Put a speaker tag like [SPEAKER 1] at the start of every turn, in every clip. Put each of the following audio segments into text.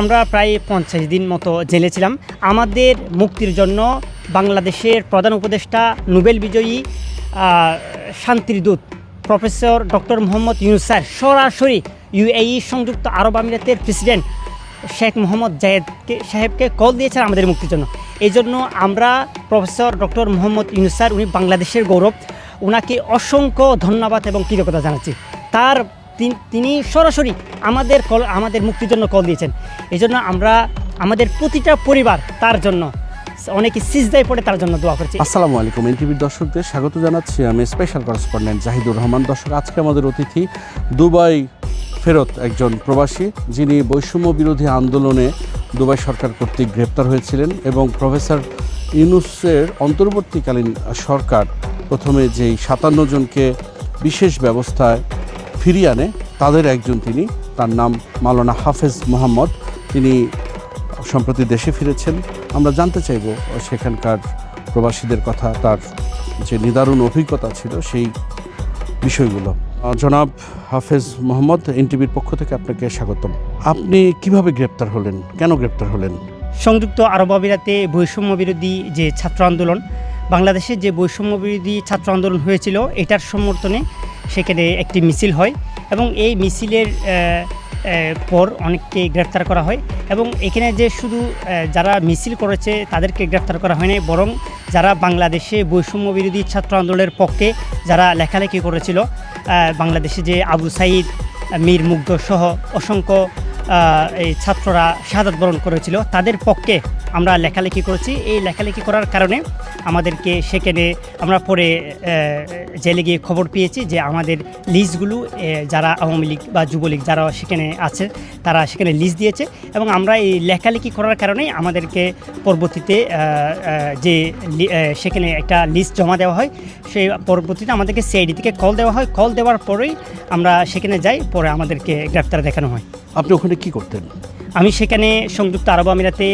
[SPEAKER 1] আমরা প্রায় 50 দিন মতো জেলে ছিলাম। আমাদের মুক্তির জন্য বাংলাদেশের প্রধান উপদেষ্টা নোবেল বিজয়ী শান্তির দূত professor doctor Mohammad Yunus sir সরাসরি ইউএই সংযুক্ত আরব আমিরাতের প্রেসিডেন্ট শেখ মোহাম্মদ জায়েদ সাহেবকে কল দিয়েছেন আমাদের মুক্তির জন্য। এই জন্য আমরা professor doctor Mohammad Yunus sir উনি বাংলাদেশের গৌরব, ওনাকে অসংখ্য ধন্যবাদ এবং কৃতজ্ঞতা জানাচ্ছি। তিনি সরাসরি আমাদের মুক্তির জন্য কল দিয়েছেন। এই জন্য আমরা আমাদের প্রতিটা পরিবার তার জন্য অনেকে সিজদায় পড়ে তার জন্য দোয়া করছি।
[SPEAKER 2] আসসালামু আলাইকুম, এনটিভির দর্শকদের স্বাগত জানাচ্ছি। আমি স্পেশাল করেসপন্ডেন্ট জাহিদুর রহমান। দর্শক, আজকে আমাদের অতিথি দুবাই ফেরত একজন প্রবাসী, যিনি বৈষম্য বিরোধী আন্দোলনে দুবাই সরকার কর্তৃক গ্রেপ্তার হয়েছিলেন এবং প্রফেসর ইউনূসের অন্তর্বর্তীকালীন সরকার প্রথমে যেই 57 জনকে বিশেষ ব্যবস্থায় ফিরিয়ে আনে তাদের একজন তিনি। তার নাম মাওলানা হাফেজ মোহাম্মদ। তিনি সম্প্রতি দেশে ফিরেছেন। আমরা জানতে চাইব সেখানকার প্রবাসীদের কথা, তার যে নিদারুণ অভিজ্ঞতা ছিল সেই বিষয়গুলো। জনাব হাফেজ মোহাম্মদ, এনটিভির পক্ষ থেকে আপনাকে স্বাগতম। আপনি কিভাবে গ্রেপ্তার হলেন, কেন গ্রেপ্তার হলেন?
[SPEAKER 1] সংযুক্ত আরব আমিরাতে বৈষম্য বিরোধী যে ছাত্র আন্দোলন, বাংলাদেশের যে বৈষম্য বিরোধী ছাত্র আন্দোলন হয়েছিল, এটার সমর্থনে সেখানে একটি মিছিল হয় এবং এই মিছিলের পর অনেককে গ্রেফতার করা হয়। এবং এখানে যে শুধু যারা মিছিল করেছে তাদেরকে গ্রেফতার করা হয়নি, বরং যারা বাংলাদেশে বৈষম্য বিরোধী ছাত্র আন্দোলনের পক্ষে যারা লেখালেখি করেছিল, বাংলাদেশে যে আবু সাঈদ, মীর মুগ্ধ সহ অসংখ্য এই ছাত্ররা শাহাদাত বরণ করেছিল, তাদের পক্ষে আমরা লেখালেখি করেছি। এই লেখালেখি করার কারণে আমাদেরকে সেখানে আমরা পরে জেলে গিয়ে খবর পেয়েছি যে আমাদের লিস্টগুলো যারা আওয়ামী লীগ বা যুবলীগ যারা সেখানে আছে তারা সেখানে লিস্ট দিয়েছে এবং আমরা এই লেখালেখি করার কারণেই আমাদেরকে পরবর্তীতে যে সেখানে একটা লিস্ট জমা দেওয়া হয়, সেই পরবর্তীতে আমাদেরকে সিআইডি থেকে কল দেওয়া হয়। কল দেওয়ার পরেই আমরা সেখানে যাই, পরে আমাদেরকে গ্রেফতার দেখানো হয়।
[SPEAKER 2] আপনি ওখানে কি করতেন?
[SPEAKER 1] আমি সেখানে সংযুক্ত আরব আমিরাতে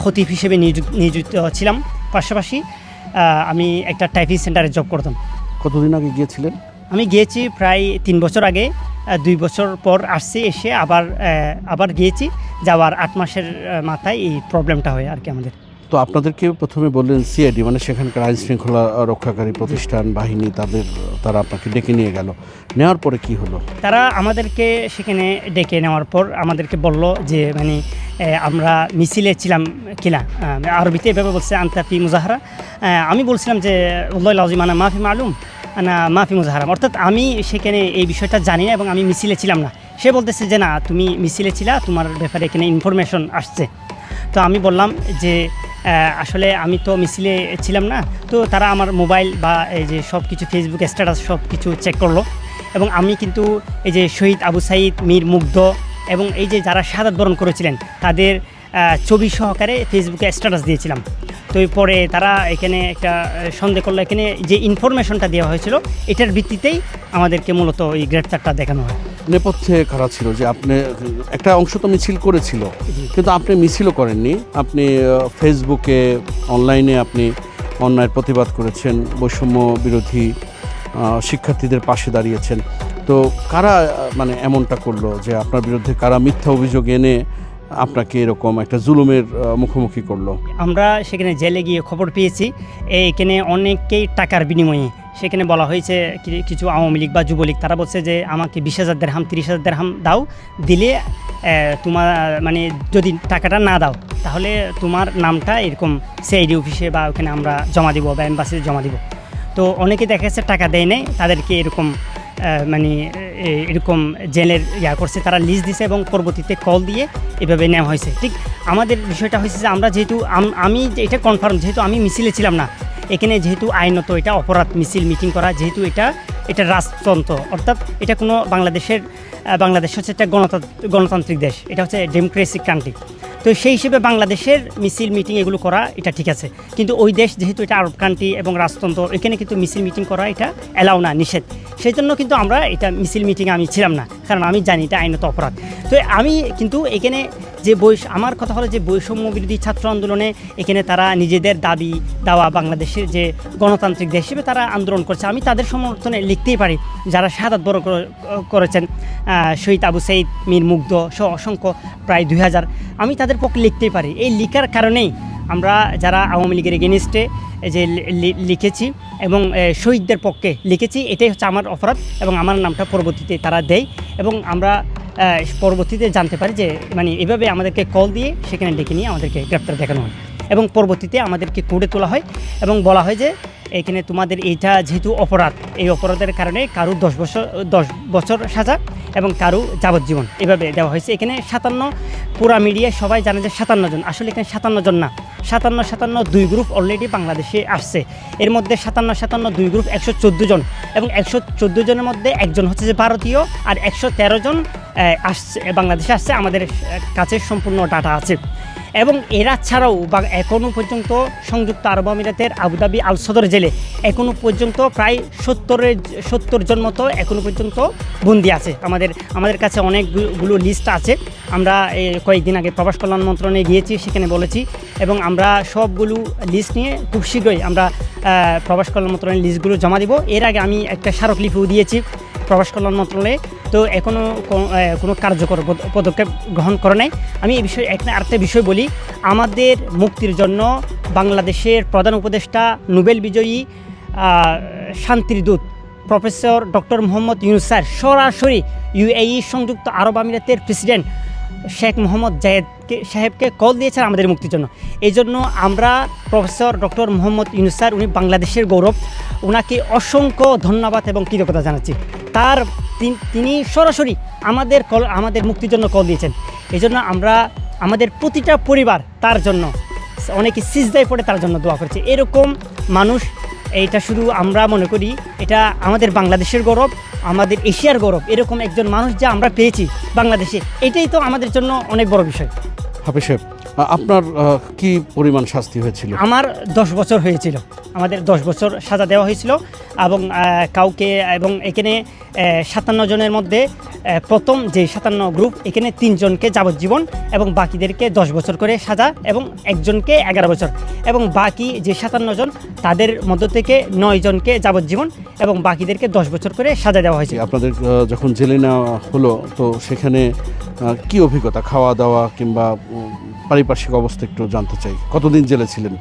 [SPEAKER 1] খতিব হিসেবে নিযুক্ত ছিলাম। পাশাপাশি আমি একটা টাইপিং সেন্টারে জব করতাম।
[SPEAKER 2] কতদিন আগে গিয়েছিলেন? আমি
[SPEAKER 1] গিয়েছি প্রায় 3 বছর আগে। 2 বছর পর আসছি, এসে আবার গিয়েছি। যাওয়ার 8 মাসের মাথায় এই প্রবলেমটা হয় আর কি আমাদের।
[SPEAKER 2] তো আপনাদেরকে প্রথমে বললেন সিআইডি, মানে সেখানকার আইন শৃঙ্খলা রক্ষাকারী প্রতিষ্ঠান বাহিনী, তারা আপনাকে ডেকে নিয়ে গেল। নেওয়ার পরে কি হলো?
[SPEAKER 1] তারা আমাদেরকে সেখানে ডেকে নেওয়ার পর আমাদেরকে বলল যে মানে আমরা মিছিলে ছিলাম কিনা, আরবিতে এভাবে বলছে আনতা ফি মুজাহারা। আমি বলছিলাম যে উল্লাহ লাযিম আনা মাফি মালুম আনা মাফি মুজাহারা, অর্থাৎ আমি সেখানে এই বিষয়টা জানি না এবং আমি মিছিলে ছিলাম না। সে বলতেছে যে না, তুমি মিছিলে ছিলা, তোমার ব্যাপারে এখানে ইনফরমেশন আসছে। তো আমি বললাম যে আসলে আমি তো মিছিলে ছিলাম না। তো তারা আমার মোবাইল বা এই যে সব কিছু ফেসবুক স্ট্যাটাস সব কিছু চেক করলো এবং আমি কিন্তু এই যে শহীদ আবু সাঈদ, মীর মুগ্ধ এবং এই যে যারা শাহাদাত বরণ করেছিলেন তাদের ছবি সহকারে ফেসবুকে স্ট্যাটাস দিয়েছিলাম। তো পরে তারা এখানে একটা সন্দেহ করলো, এখানে যে ইনফরমেশনটা দেওয়া হয়েছিল এটার ভিত্তিতেই আমাদেরকে মূলত এই গ্রেফতারটা দেখানো হয়।
[SPEAKER 2] নেপথ্যে কারা ছিল যে আপনি একটা অংশ তো মিছিল করেছিল, কিন্তু আপনি মিছিলও করেননি, আপনি ফেসবুকে অনলাইনে আপনি অন্যায়ের প্রতিবাদ করেছেন, বৈষম্য বিরোধী শিক্ষার্থীদের পাশে দাঁড়িয়েছেন। তো কারা মানে এমনটা করলো যে আপনার বিরুদ্ধে, কারা মিথ্যা অভিযোগ এনে আপনাকে এরকম একটা জুলুমের মুখোমুখি করলো?
[SPEAKER 1] আমরা সেখানে জেলে গিয়ে খবর পেয়েছি এখানে অনেকেই টাকার বিনিময়ে সেখানে বলা হয়েছে কিছু আওয়ামী লীগ বা যুবলীগ, তারা বলছে যে আমাকে 20,000 দিরহাম 30,000 দিরহাম দাও, দিলে তোমার মানে যদি টাকাটা না দাও তাহলে তোমার নামটা এরকম সিআইডি অফিসে বা ওখানে আমরা জমা দিব বা এম্বাসিতে জমা দিব। তো অনেকে দেখা যাচ্ছে টাকা দেয় নাই, তাদেরকে এরকম মানে এরকম জেলের করছে, তারা লিস্ট দিছে এবং পরবর্তীতে কল দিয়ে এভাবে নেওয়া হয়েছে। ঠিক আমাদের বিষয়টা হয়েছে যে আমরা যেহেতু আমি এটা কনফার্ম, যেহেতু আমি মিছিলে ছিলাম না, এখানে যেহেতু আইনত এটা অপরাধ মিছিল মিটিং করা, যেহেতু এটা রাজতন্ত্র, অর্থাৎ এটা কোনো বাংলাদেশ হচ্ছে একটা গণতান্ত্রিক দেশ, এটা হচ্ছে ডেমোক্রেসিক কান্ট্রি। তো সেই হিসেবে বাংলাদেশের মিছিল মিটিং এগুলো করা এটা ঠিক আছে, কিন্তু ওই দেশ যেহেতু এটা আরব কান্ট্রি এবং রাজতন্ত্র, এখানে কিন্তু মিছিল মিটিং করা এটা অ্যালাউ না, নিষেধ। সেই জন্য কিন্তু আমরা এটা মিছিল মিটিংয়ে আমি ছিলাম না, কারণ আমি জানি এটা আইনত অপরাধ। তো আমি কিন্তু এখানে যে আমার কথা হলো যে বৈষম্য বিরোধী ছাত্র আন্দোলনে এখানে তারা নিজেদের দাবি দাওয়া, বাংলাদেশের যে গণতান্ত্রিক দেশ হিসেবে তারা আন্দোলন করছে, আমি তাদের সমর্থনে লিখতেই পারি। যারা শাহাদাত বরণ করেছেন, শহীদ আবু সাইদ, মীর মুগ্ধ সহ অসংখ্য প্রায় 2000, আমি তাদের পক্ষে লিখতেই পারি। এই লিখার কারণেই আমরা যারা আওয়ামী লীগের এগেনিস্টে যে লিখেছি এবং শহীদদের পক্ষে লিখেছি, এটাই হচ্ছে আমার অপরাধ এবং আমার নামটা পরবর্তীতে তারা দেয় এবং আমরা পরবর্তীতে জানতে পারি যে মানে এভাবে আমাদেরকে কল দিয়ে সেখানে ডেকে নিয়ে আমাদেরকে গ্রেপ্তার দেখানো হয় এবং পরবর্তীতে আমাদেরকে কোর্টে তোলা হয় এবং বলা হয় যে এখানে তোমাদের এইটা যেহেতু অপরাধ, এই অপরাধের কারণে কারো 10 বছর সাজা এবং কারো যাবজ্জীবন এভাবে দেওয়া হয়েছে। এখানে 57, পুরা মিডিয়ায় সবাই জানে যে 57 জন, আসলে এখানে 57 জন না, 57 2 গ্রুপ অলরেডি বাংলাদেশে আসছে। এর মধ্যে 57 2 গ্রুপ 114 জন এবং 114 জনের মধ্যে একজন হচ্ছে যে ভারতীয় আর 113 জন আসছে বাংলাদেশে আসছে, আমাদের কাছে সম্পূর্ণ ডাটা আছে। এবং এরা ছাড়াও এখনও পর্যন্ত সংযুক্ত আরব আমিরাতের আবুধাবি আল সদর জেলে এখনও পর্যন্ত প্রায় 70 জন মতো এখনও পর্যন্ত বন্দী আছে। আমাদের কাছে অনেকগুলো লিস্ট আছে। আমরা কয়েকদিন আগে প্রবাস কল্যাণ মন্ত্রণালয়ে গিয়েছি, সেখানে বলেছি এবং আমরা সবগুলো লিস্ট নিয়ে খুব শীঘ্রই আমরা প্রবাস কল্যাণ মন্ত্রণালয়ের লিস্টগুলো জমা দিব। এর আগে আমি একটা স্মারকলিপিও দিয়েছি প্রবাস কল্যাণ মন্ত্রণালয়ে, তো এখনও কোনো কার্যকর পদক্ষেপ গ্রহণ করে নাই। আমি এই বিষয়ে আরেকটা বিষয় বলি, আমাদের মুক্তির জন্য বাংলাদেশের প্রধান উপদেষ্টা, নোবেল বিজয়ী শান্তির দূত professor doctor Mohammad Yunus sir সরাসরি UAE সংযুক্ত আরব আমিরাতের প্রেসিডেন্ট শেখ মোহাম্মদ জায়েদ সাহেবকে কল দিয়েছেন আমাদের মুক্তির জন্য। এই জন্য আমরা professor doctor Mohammad Yunus sir, উনি বাংলাদেশের গৌরব, ওনাকে অসংখ্য ধন্যবাদ এবং কৃতজ্ঞতা জানাচ্ছি। তিনি সরাসরি আমাদের মুক্তির জন্য কল দিয়েছেন। এই জন্য আমরা আমাদের প্রতিটা পরিবার তার জন্য, অনেকে সিজদায় পড়ে তার জন্য দোয়া করছে। এরকম মানুষ, এইটা শুধু আমরা মনে করি এটা আমাদের বাংলাদেশের গৌরব, আমাদের এশিয়ার গৌরব। এরকম একজন মানুষ যা আমরা পেয়েছি বাংলাদেশে, এটাই তো আমাদের জন্য অনেক বড় বিষয়।
[SPEAKER 2] হাফেজ সাহেব, আপনার কি পরিমাণ শাস্তি হয়েছিল?
[SPEAKER 1] আমার 10 বছর হয়েছিল, আমাদের 10 বছর সাজা দেওয়া হয়েছিল এবং কাউকে, এবং এখানে 57 জনের মধ্যে প্রথম যে 57 গ্রুপ, এখানে 3 জনকে যাবজ্জীবন এবং বাকিদেরকে 10 বছর করে সাজা এবং একজনকে 11 বছর এবং বাকি যে 57 জন তাদের মধ্য থেকে 9 জনকে যাবজ্জীবন এবং বাকিদেরকে 10 বছর করে সাজা দেওয়া হয়েছে।
[SPEAKER 2] আপনাদের যখন জেলে নেওয়া হলো, তো সেখানে কি অভিজ্ঞতা, খাওয়া দাওয়া কিংবা পারিপার্শ্বিক অবস্থা একটু জানতে চাই। কতদিন জেলে ছিলেন?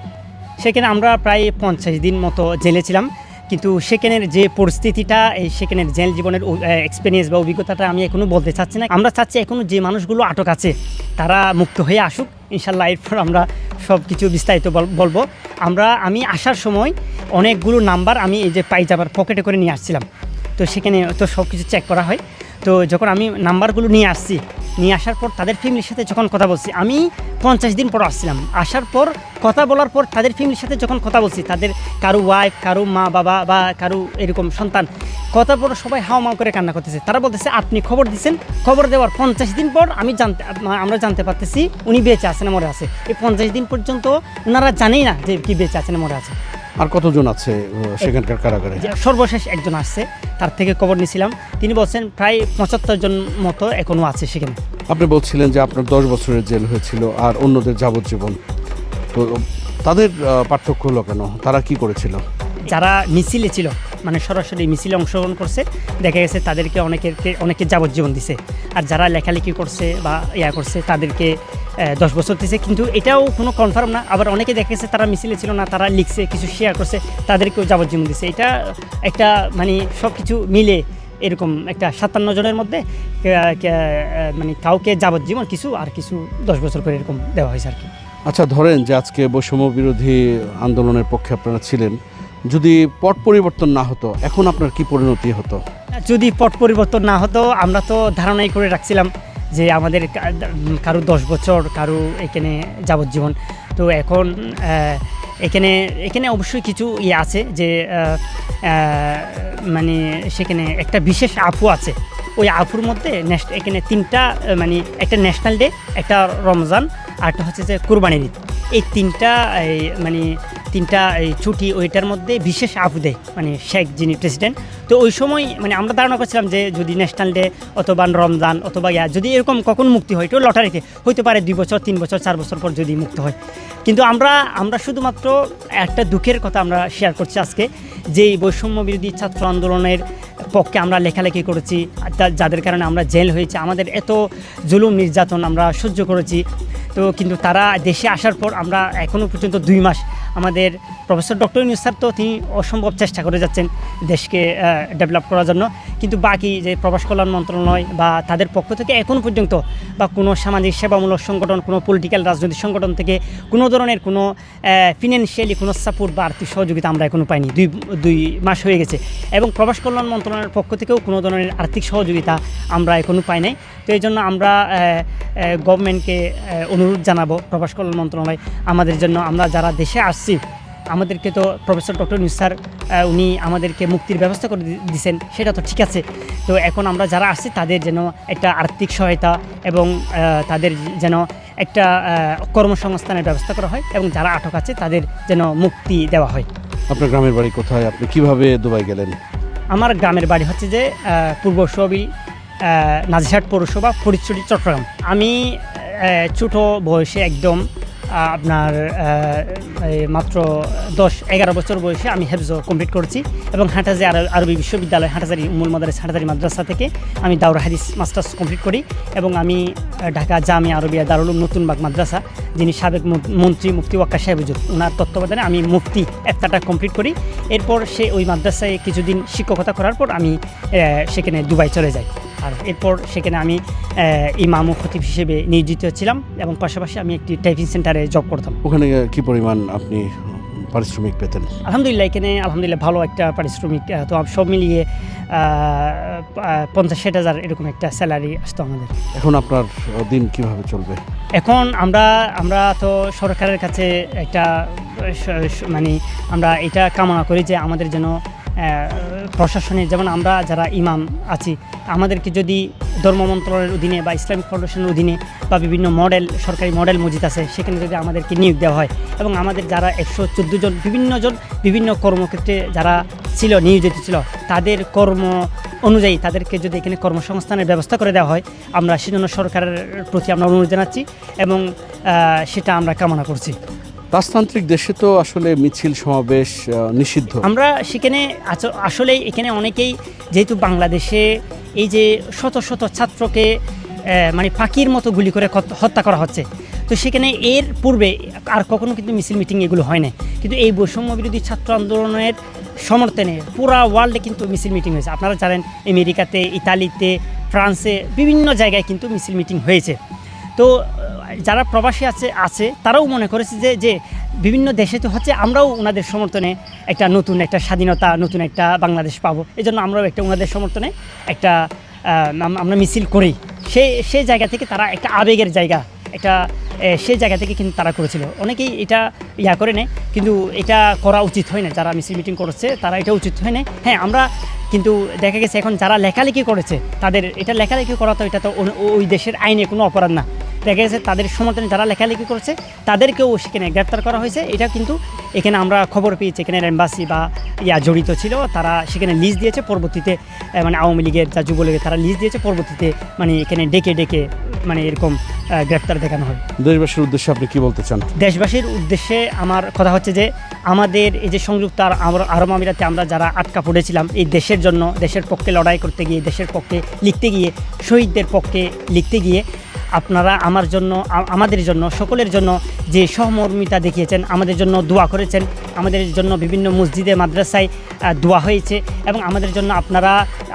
[SPEAKER 1] সেখানে আমরা প্রায় 50 দিন মতো জেলে ছিলাম, কিন্তু সেখানের যে পরিস্থিতিটা, সেখানের জেল জীবনের এক্সপিরিয়েন্স বা অভিজ্ঞতাটা আমি এখনও বলতে চাচ্ছি না। আমরা চাচ্ছি এখনও যে মানুষগুলো আটক আছে তারা মুক্ত হয়ে আসুক, ইনশাল্লাহ। এরপর আমরা সব কিছু বিস্তারিত বলবো। আমি আসার সময় অনেকগুলো নাম্বার আমি এই যে পাইজামার পকেটে করে নিয়ে আসছিলাম, তো সেখানে তো সব কিছু চেক করা হয়। তো যখন আমি নাম্বারগুলো নিয়ে আসার পর তাদের ফ্যামিলির সাথে যখন কথা বলছি, আমি 50 দিন পর আসছিলাম, আসার পর কথা বলার পর তাদের ফ্যামিলির সাথে যখন কথা বলছি, তাদের কারো ওয়াইফ, কারো মা বাবা বা কারো এরকম সন্তান, কথা পর সবাই হাওমাও করে কান্না করতেছে। তারা বলতেছে আপনি খবর দিচ্ছেন, খবর দেওয়ার 50 দিন পর আমরা জানতে পারতেছি উনি বেঁচে আছেন না মরে আছে। এই 50 দিন পর্যন্ত ওনারা জানেই না যে কি বেঁচে আছেন না মরে আছে।
[SPEAKER 2] আর কতজন আছে সেখানকার কারাগারে?
[SPEAKER 1] সর্বশেষ একজন আসছে, তার থেকে খবর নিয়েছিলাম, তিনি বলছেন প্রায় 75 জন মতো এখনও আছে সেখানে।
[SPEAKER 2] আপনি বলছিলেন যে আপনার 10 বছরের জেল হয়েছিল আর অন্যদের যাবজ্জীবন, তো তাদের পার্থক্য হলো কেন? তারা কি করেছিল?
[SPEAKER 1] যারা মিছিলে ছিল, মানে সরাসরি মিছিলে অংশগ্রহণ করছে, দেখা গেছে তাদেরকে অনেকে যাবজ্জীবন দিছে, আর যারা লেখালেখি করছে বা করছে তাদেরকে 10 বছর দিছে। কিন্তু এটাও কোনো কনফার্ম না, আবার অনেকে দেখা গেছে তারা মিছিলে ছিল না, তারা লিখছে, কিছু শেয়ার করছে, তাদেরকেও যাবজ্জীবন দিছে। এটা একটা মানে সব কিছু মিলে এরকম একটা 57 জনের মধ্যে মানে কাউকে যাবজ্জীবন কিছু আর কিছু 10 বছর করে এরকম দেওয়া হয়েছে আর কি।
[SPEAKER 2] আচ্ছা, ধরেন যে আজকে বৈষম্য বিরোধী আন্দোলনের পক্ষে আপনারা ছিলেন, যদি পট পরিবর্তন না হতো এখন আপনার কি পরিণতি হতো?
[SPEAKER 1] যদি পট পরিবর্তন না হতো, আমরা তো ধারণাই করে রাখছিলাম যে আমাদের কারো 10 বছর, কারো এখানে যাবজ্জীবন। তো এখন এখানে অবশ্যই কিছু আছে যে মানে সেখানে একটা বিশেষ আপু আছে, ওই আফুর মধ্যে এখানে তিনটা মানে একটা ন্যাশনাল ডে, একটা রমজান, আর একটা হচ্ছে যে কুরবানির ঈদ। এই তিনটা এই ছুটি ওইটার মধ্যে বিশেষ আফু দেয় মানে শেখ যিনি প্রেসিডেন্ট। তো ওই সময় মানে আমরা ধারণা করছিলাম যে যদি ন্যাশনাল ডে অথবা রমজান অথবা যদি এরকম কখন মুক্তি হয়, এটা লটারিতে হইতে পারে 2 বছর 3 বছর 4 বছর পর যদি মুক্ত হয়। কিন্তু আমরা শুধুমাত্র একটা দুঃখের কথা আমরা শেয়ার করছি আজকে, যে এই বৈষম্য বিরোধী ছাত্র আন্দোলনের পক্ষে আমরা লেখালেখি করেছি, যাদের কারণে আমরা জেল হয়েছে, আমাদের এত জুলুম নির্যাতন আমরা সহ্য করেছি। তো কিন্তু তারা দেশে আসার পর আমরা এখনও পর্যন্ত 2 মাস আমাদের প্রফেসর ডক্টর ইউনূস স্যার তো তিনি অসম্ভব চেষ্টা করে যাচ্ছেন দেশকে ডেভেলপ করার জন্য, কিন্তু বাকি যে প্রবাস কল্যাণ মন্ত্রণালয় বা তাদের পক্ষ থেকে এখনও পর্যন্ত বা কোনো সামাজিক সেবামূলক সংগঠন, কোনো পলিটিক্যাল রাজনৈতিক সংগঠন থেকে কোনো ধরনের কোনো ফিনান্সিয়ালি কোনো সাপোর্ট বা আর্থিক সহযোগিতা আমরা এখনও পাইনি। 2 মাস হয়ে গেছে, এবং প্রবাস কল্যাণ মন্ত্রণালয়ের পক্ষ থেকেও কোনো ধরনের আর্থিক সহযোগিতা আমরা এখনও পাই নাই। তো এই জন্য আমরা গভর্নমেন্টকে অনুরোধ জানাবো, প্রবাস কল্যাণ মন্ত্রণালয় আমাদের জন্য, আমরা যারা দেশে আসছি আমাদেরকে তো প্রফেসর ডক্টর ইউনূস স্যার উনি আমাদেরকে মুক্তির ব্যবস্থা করে দিয়েছেন, সেটা তো ঠিক আছে। তো এখন আমরা যারা আসছি তাদের যেন একটা আর্থিক সহায়তা এবং তাদের যেন একটা কর্মসংস্থানের ব্যবস্থা করা হয়, এবং যারা আটক আছে তাদের যেন মুক্তি দেওয়া হয়।
[SPEAKER 2] আপনার গ্রামের বাড়ি কোথায়? আপনি কিভাবে দুবাই গেলেন?
[SPEAKER 1] আমার গ্রামের বাড়ি হচ্ছে যে পূর্ব সবিল নাজিরহাট পৌরসভা, ফরিদচুরি, চট্টগ্রাম। আমি ছোটো বয়সে একদম আপনার মাত্র 10-11 বছর বয়সে আমি হেফজ কমপ্লিট করেছি, এবং হাটাজারি আরবি বিশ্ববিদ্যালয়, হাটাজারি উম্মুল মাদারিস হাটাজারি মাদ্রাসা থেকে আমি দাওরা হাদিস মাস্টার্স কমপ্লিট করি, এবং আমি ঢাকা জামিয়া আরবিয়া দারুল উলুম নতুনবাগ মাদ্রাসা, যিনি সাবেক মন্ত্রী মুফতি ওয়াক্কার সাহেব হুজুর, ওনার তত্ত্বাবধানে আমি মুফতি ইফতাটা কমপ্লিট করি। এরপর ওই মাদ্রাসায় কিছুদিন শিক্ষকতা করার পর আমি সেখানে দুবাই চলে যাই, আর এরপর সেখানে আমি ইমাম ও খতিব হিসেবে নিয়োজিত ছিলাম, এবং পাশাপাশি আমি একটি টাইপিং সেন্টারে জব করতাম।
[SPEAKER 2] ওখানে কি পরিমাণ আপনি পারিশ্রমিক পেতেন?
[SPEAKER 1] আলহামদুলিল্লাহ, এখানে আলহামদুলিল্লাহ ভালো একটা পারিশ্রমিক, তো সব মিলিয়ে 50-60 হাজার এরকম একটা স্যালারি আসতো আমাদের।
[SPEAKER 2] এখন আপনার দিন কিভাবে চলবে?
[SPEAKER 1] এখন আমরা তো সরকারের কাছে একটা মানে আমরা এটা কামনা করি যে আমাদের যেন প্রশাসনে, যেমন আমরা যারা ইমাম আছি, আমাদেরকে যদি ধর্ম মন্ত্রণালয়ের অধীনে বা ইসলামিক ফাউন্ডেশনের অধীনে বা বিভিন্ন সরকারি মডেল মসজিদ আছে, সেখানে যদি আমাদেরকে নিয়োগ দেওয়া হয়, এবং আমাদের যারা 114 জন বিভিন্ন কর্মক্ষেত্রে যারা নিয়োজিত ছিল, তাদের কর্ম অনুযায়ী তাদেরকে যদি এখানে কর্মসংস্থানের ব্যবস্থা করে দেওয়া হয়, আমরা সেজন্য সরকারের প্রতি আমরা অনুরোধ জানাচ্ছি, এবং সেটা আমরা কামনা করছি।
[SPEAKER 2] রাজতান্ত্রিক দেশে তো আসলে মিছিল সমাবেশ নিষিদ্ধ।
[SPEAKER 1] আমরা সেখানে আসলে এখানে অনেকেই, যেহেতু বাংলাদেশে এই যে শত শত ছাত্রকে মানে পাখির মতো গুলি করে হত্যা করা হচ্ছে, তো সেখানে এর পূর্বে আর কখনো কিন্তু মিছিল মিটিং এগুলো হয় না, কিন্তু এই বৈষম্য বিরোধী ছাত্র আন্দোলনের সমর্থনে পুরা ওয়ার্ল্ডে কিন্তু মিছিল মিটিং হয়েছে। আপনারা জানেন আমেরিকাতে, ইতালিতে, ফ্রান্সে বিভিন্ন জায়গায় কিন্তু মিছিল মিটিং হয়েছে। তো যারা প্রবাসী আছে তারাও মনে করেছে যে বিভিন্ন দেশে তো হচ্ছে, আমরাও ওনাদের সমর্থনে একটা নতুন একটা স্বাধীনতা, নতুন একটা বাংলাদেশ পাবো, এই জন্য আমরাও একটা ওনাদের সমর্থনে একটা আমরা মিছিল করি। সেই জায়গা থেকে তারা একটা আবেগের জায়গা, সেই জায়গা থেকে কিন্তু তারা করেছিল। অনেকেই এটা করে নেয়, কিন্তু এটা করা উচিত হয় না। যারা মিছিল মিটিং করেছে তারা এটা উচিত হয় না। হ্যাঁ, আমরা কিন্তু দেখা গেছে এখন যারা লেখালেখি করেছে তাদের এটা লেখালেখি করা, তো এটা তো ওই দেশের আইনে কোনো অপরাধ না। দেখা গেছে তাদের সমর্থনে যারা লেখালেখি করেছে তাদেরকেও সেখানে গ্রেপ্তার করা হয়েছে। এটা কিন্তু এখানে আমরা খবর পেয়েছি, এখানে এম্বাসি বা জড়িত ছিল, তারা সেখানে লিস্ট দিয়েছে, পরবর্তীতে মানে আওয়ামী লীগের যা যুবলীগের তারা লিস্ট দিয়েছে, পরবর্তীতে মানে এখানে ডেকে মানে এরকম গ্রেপ্তার দেখানো হয়।
[SPEAKER 2] দেশবাসীর উদ্দেশ্যে আপনি কি বলতে চান?
[SPEAKER 1] দেশবাসীর উদ্দেশ্যে আমার কথা হচ্ছে যে আমাদের এই যে সংযুক্ত আরব আমিরাতে আমরা যারা আটকা পড়েছিলাম এই দেশের জন্য, দেশের পক্ষে লড়াই করতে গিয়ে, দেশের পক্ষে লিখতে গিয়ে, শহীদদের পক্ষে লিখতে গিয়ে, আপনারা আমাদের জন্য সকলের জন্য যে সহমর্মিতা দেখিয়েছেন, আমাদের জন্য দোয়া করেছেন, আমাদের জন্য বিভিন্ন মসজিদে মাদ্রাসায় দোয়া হয়েছে, এবং আমাদের জন্য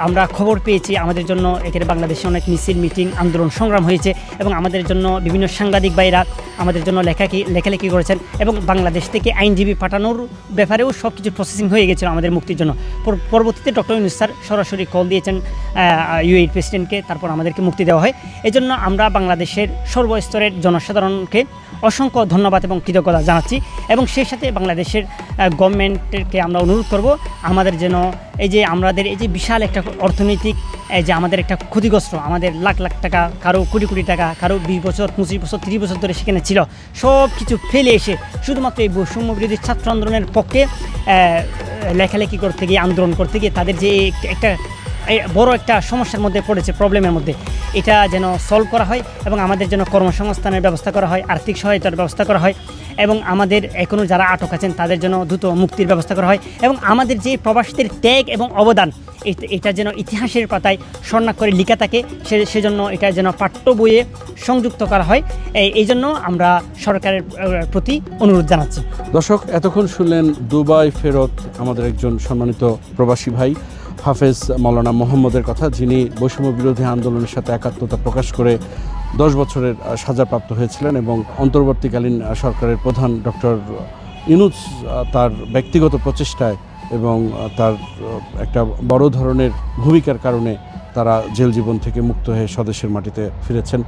[SPEAKER 1] আমরা খবর পেয়েছি, আমাদের জন্য এখানে বাংলাদেশে অনেক মিছিল মিটিং আন্দোলন সংগ্রাম হয়েছে, এবং আমাদের জন্য বিভিন্ন সাংবাদিক ভাইরা আমাদের জন্য লেখালেখি করেছেন, এবং বাংলাদেশ থেকে আইনজীবী পাঠানোর ব্যাপারেও সব কিছু প্রসেসিং হয়ে গেছিল আমাদের মুক্তির জন্য। পরবর্তীতে ডক্টর ইউনূস স্যার সরাসরি কল দিয়েছেন ইউএইর প্রেসিডেন্টকে, তারপর আমাদেরকে মুক্তি দেওয়া হয়। এই জন্য আমরা বাংলাদেশের সর্বস্তরের জনসাধারণকে অসংখ্য ধন্যবাদ এবং কৃতজ্ঞতা জানাচ্ছি, এবং সেই সাথে বাংলাদেশের গভর্নমেন্টকে আমরা অনুরোধ করব আমাদের যেন এই যে আমাদের এই যে বিশাল একটা অর্থনৈতিক এই যে আমাদের একটা ক্ষতিগ্রস্ত, আমাদের লাখ লাখ টাকা, কারো কোটি কোটি টাকা, কারো 20 বছর 25 বছর 30 বছর ধরে সেখানে ছিল, সব কিছু ফেলে এসে শুধুমাত্র এই বৈষম্য বিরোধী ছাত্র আন্দোলনের পক্ষে লেখালেখি করতে গিয়ে, আন্দোলন করতে গিয়ে তাদের যে একটা বড় একটা সমস্যার মধ্যে পড়েছে, প্রবলেমের মধ্যে, এটা যেন সলভ করা হয় এবং আমাদের যেন কর্মসংস্থানের ব্যবস্থা করা হয়, আর্থিক সহায়তার ব্যবস্থা করা হয় এবং আমাদের এখনও যারা আটক আছেন তাদের জন্য দ্রুত মুক্তির ব্যবস্থা করা হয় এবং আমাদের যে প্রবাসীদের ত্যাগ এবং অবদান এটা যেন ইতিহাসের পাতায় স্বর্ণাক্ষরে লেখা থাকে, সেজন্য এটা যেন পাঠ্য বইয়ে সংযুক্ত করা হয়। এই জন্য আমরা সরকারের প্রতি অনুরোধ জানাচ্ছি।
[SPEAKER 2] দর্শক, এতক্ষণ শুনলেন দুবাই ফেরত আমাদের একজন সম্মানিত প্রবাসী ভাই হাফেজ মাওলানা মোহাম্মদের কথা, যিনি বৈষম্য বিরোধী আন্দোলনের সাথে একাত্মতা প্রকাশ করে 10 বছরের সাজাপ্রাপ্ত হয়েছিলেন এবং অন্তর্বর্তীকালীন সরকারের প্রধান ডক্টর ইউনূস তার ব্যক্তিগত প্রচেষ্টায় এবং তার একটা বড় ধরনের ভূমিকার কারণে তারা জেল জীবন থেকে মুক্ত হয়ে স্বদেশের মাটিতে ফিরেছেন।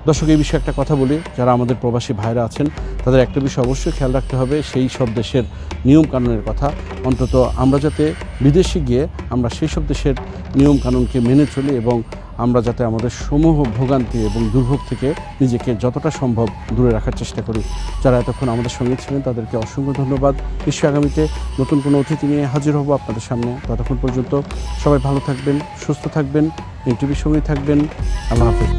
[SPEAKER 2] দর্শক, এই বিষয়ে একটা কথা বলি, যারা আমাদের প্রবাসী ভাইরা আছেন তাদের একটা বিষয় অবশ্যই খেয়াল রাখতে হবে, সেই সব দেশের নিয়ম কানুনের কথা। অন্তত আমরা যাতে বিদেশে গিয়ে আমরা সেই সব দেশের নিয়ম কানুনকে মেনে চলি এবং আমরা যাতে আমাদের সমূহ ভোগান্তি এবং দুর্ভোগ থেকে নিজেকে যতটা সম্ভব দূরে রাখার চেষ্টা করি। যারা এতক্ষণ আমাদের সঙ্গে ছিলেন তাদেরকে অসংখ্য ধন্যবাদ। নিশ্চয়ই আগামীতে নতুন কোনো অতিথি নিয়ে হাজির হব আপনাদের সামনে। ততক্ষণ পর্যন্ত সবাই ভালো থাকবেন, সুস্থ থাকবেন, এনটিভির সঙ্গেই থাকবেন। আল্লাহ হাফেজ।